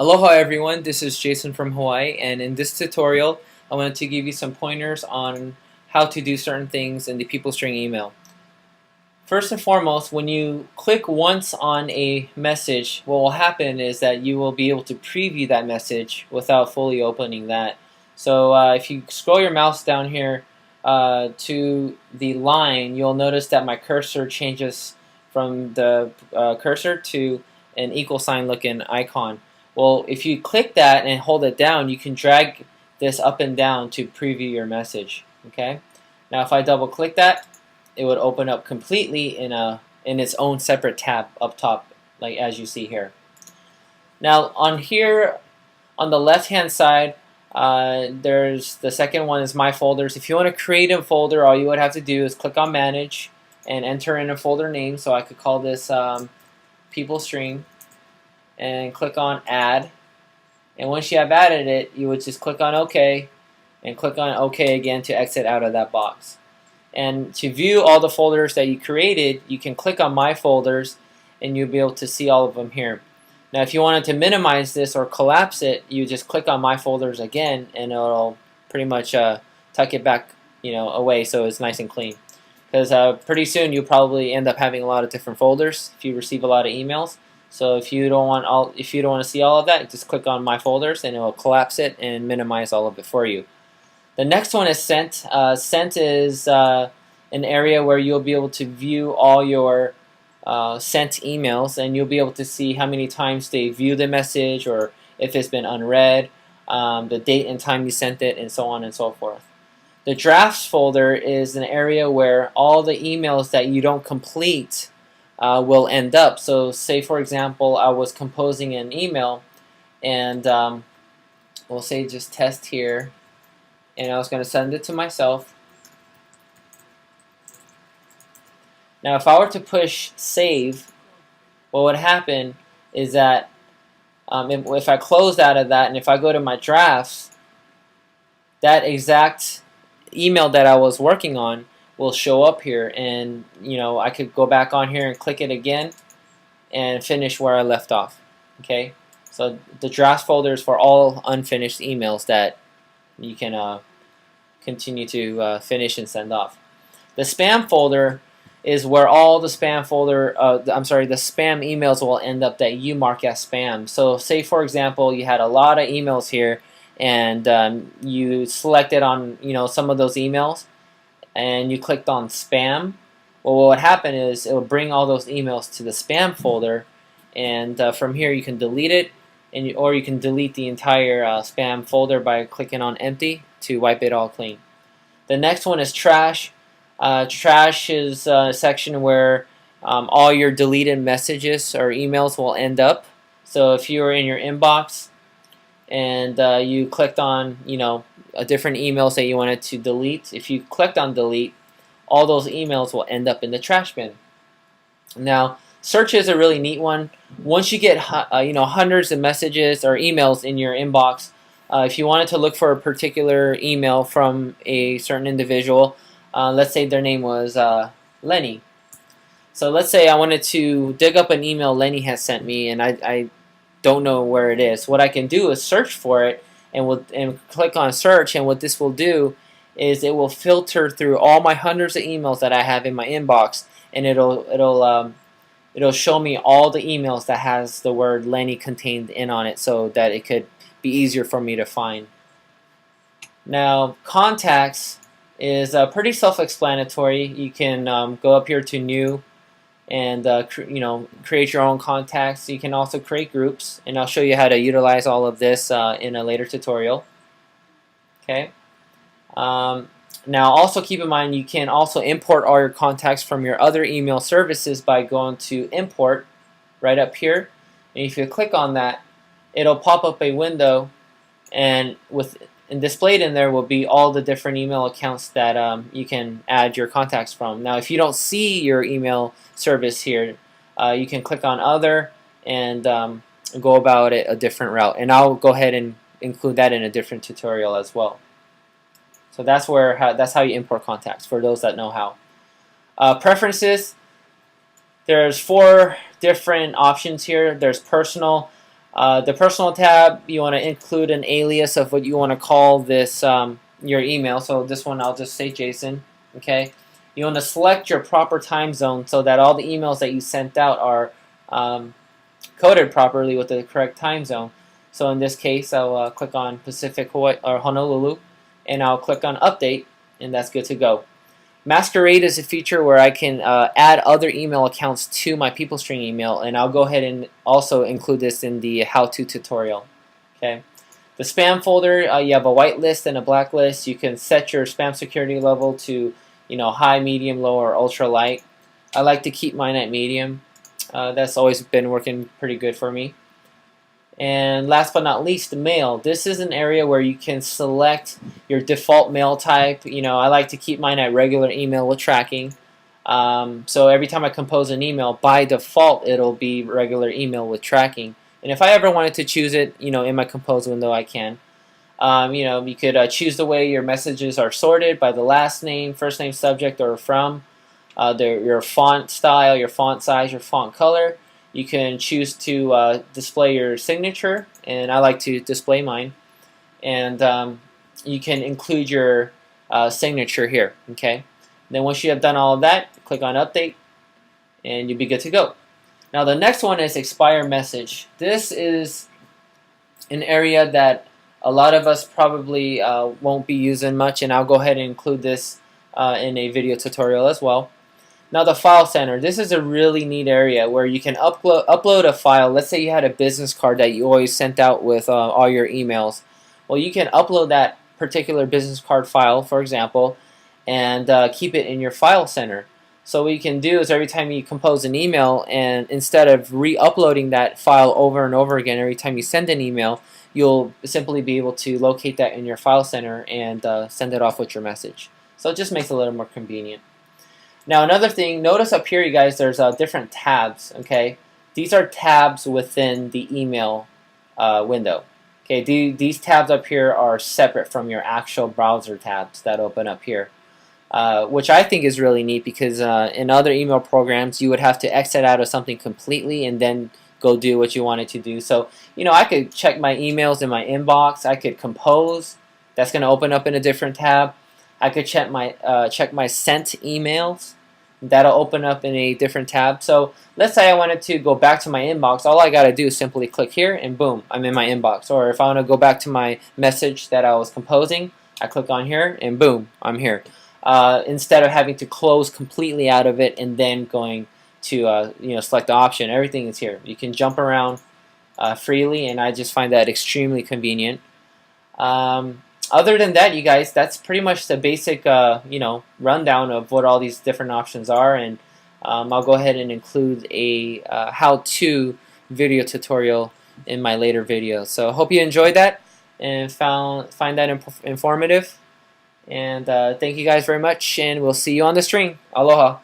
Aloha everyone, this is Jason from Hawaii, and in this tutorial I wanted to give you some pointers on how to do certain things in the PeopleString email. First and foremost, when you click once on a message, what will happen is that you will be able to preview that message without fully opening that. So if you scroll your mouse down here to the line, you'll notice that my cursor changes from the cursor to an equal sign looking icon. Well, if you click that and hold it down, you can drag this up and down to preview your message. Okay. Now, if I double click that, it would open up completely in its own separate tab up top, like as you see here. Now, on here, on the left-hand side, there's the second one is My Folders. If you want to create a folder, all you would have to do is click on Manage and enter in a folder name. So I could call this PeopleString. And click on Add, and once you have added it, you would just click on OK and click on OK again to exit out of that box. And to view all the folders that you created, you can click on My Folders and you'll be able to see all of them here. Now if you wanted to minimize this or collapse it, you just click on My Folders again and it'll pretty much tuck it back away so it's nice and clean. Because pretty soon you'll probably end up having a lot of different folders if you receive a lot of emails. So if you don't want to see all of that, just click on My Folders and it will collapse it and minimize all of it for you. The next one is Sent. Sent is an area where you'll be able to view all your sent emails, and you'll be able to see how many times they view the message or if it's been unread, the date and time you sent it, and so on and so forth. The Drafts folder is an area where all the emails that you don't complete will end up. So say for example I was composing an email and we'll say just test here, and I was going to send it to myself. Now if I were to push save, what would happen is that if I closed out of that and if I go to my drafts, that exact email that I was working on will show up here, and I could go back on here and click it again and finish where I left off. Okay, so the drafts folder is for all unfinished emails that you can continue to finish and send off. The spam folder is where all the spam the spam emails will end up that you mark as spam. So say for example you had a lot of emails here and you selected on some of those emails and you clicked on spam. Well, what would happen is it will bring all those emails to the spam folder, and from here you can delete it, or you can delete the entire spam folder by clicking on empty to wipe it all clean. The next one is trash. Trash is a section where all your deleted messages or emails will end up. So if you were in your inbox and you clicked on different emails that you wanted to delete, if you clicked on delete, all those emails will end up in the trash bin. Now search is a really neat one. Once you get hundreds of messages or emails in your inbox, if you wanted to look for a particular email from a certain individual, let's say their name was Lenny. So let's say I wanted to dig up an email Lenny has sent me and I don't know where it is. What I can do is search for it and click on search, and what this will do is it will filter through all my hundreds of emails that I have in my inbox, and it'll show me all the emails that has the word Lenny contained in on it, so that it could be easier for me to find. Now contacts is pretty self-explanatory. You can go up here to new and create your own contacts. You can also create groups, and I'll show you how to utilize all of this in a later tutorial. Okay. Now also keep in mind you can also import all your contacts from your other email services by going to import right up here, and if you click on that, it'll pop up a window, and displayed in there will be all the different email accounts that you can add your contacts from. Now if you don't see your email service here, you can click on other and go about it a different route, and I'll go ahead and include that in a different tutorial as well. So that's how you import contacts, for those that know how. Preferences, there's 4 different options here. There's personal. The personal tab, you want to include an alias of what you want to call this your email. So this one I'll just say Jason. Okay. You want to select your proper time zone so that all the emails that you sent out are coded properly with the correct time zone. So in this case, I'll click on Pacific Hawaii or Honolulu, and I'll click on Update, and that's good to go. Masquerade is a feature where I can add other email accounts to my PeopleString email, and I'll go ahead and also include this in the how-to tutorial. Okay. The spam folder, you have a white list and a black list. You can set your spam security level to high, medium, low, or ultra light. I like to keep mine at medium. That's always been working pretty good for me. And last but not least, the mail. This is an area where you can select your default mail type. I like to keep mine at regular email with tracking. So every time I compose an email, by default, it'll be regular email with tracking. And if I ever wanted to choose it, in my compose window, I can. You could choose the way your messages are sorted by the last name, first name, subject, or from. Your font style, your font size, your font color. You can choose to display your signature, and I like to display mine. And you can include your signature here. Okay. Then once you have done all of that, click on Update, and you'll be good to go. Now the next one is Expire Message. This is an area that a lot of us probably won't be using much, and I'll go ahead and include this in a video tutorial as well. Now the file center, this is a really neat area where you can upload a file. Let's say you had a business card that you always sent out with all your emails. Well, you can upload that particular business card file, for example, and keep it in your file center. So what you can do is every time you compose an email, and instead of re-uploading that file over and over again every time you send an email, you'll simply be able to locate that in your file center and send it off with your message. So it just makes it a little more convenient. Now another thing, notice up here, you guys, there's different tabs. Okay, these are tabs within the email window. Okay, these tabs up here are separate from your actual browser tabs that open up here, which I think is really neat because in other email programs you would have to exit out of something completely and then go do what you wanted to do. So I could check my emails in my inbox. I could compose. That's going to open up in a different tab. I could check my sent emails. That'll open up in a different tab. So let's say I wanted to go back to my inbox. All I got to do is simply click here and boom, I'm in my inbox. Or if I want to go back to my message that I was composing, I click on here and boom, I'm here. Instead of having to close completely out of it and then going to select the option, everything is here. You can jump around freely, and I just find that extremely convenient. Other than that, you guys, that's pretty much the basic rundown of what all these different options are, and I'll go ahead and include a how-to video tutorial in my later videos. So I hope you enjoyed that and find that informative, and thank you guys very much, and we'll see you on the string. Aloha.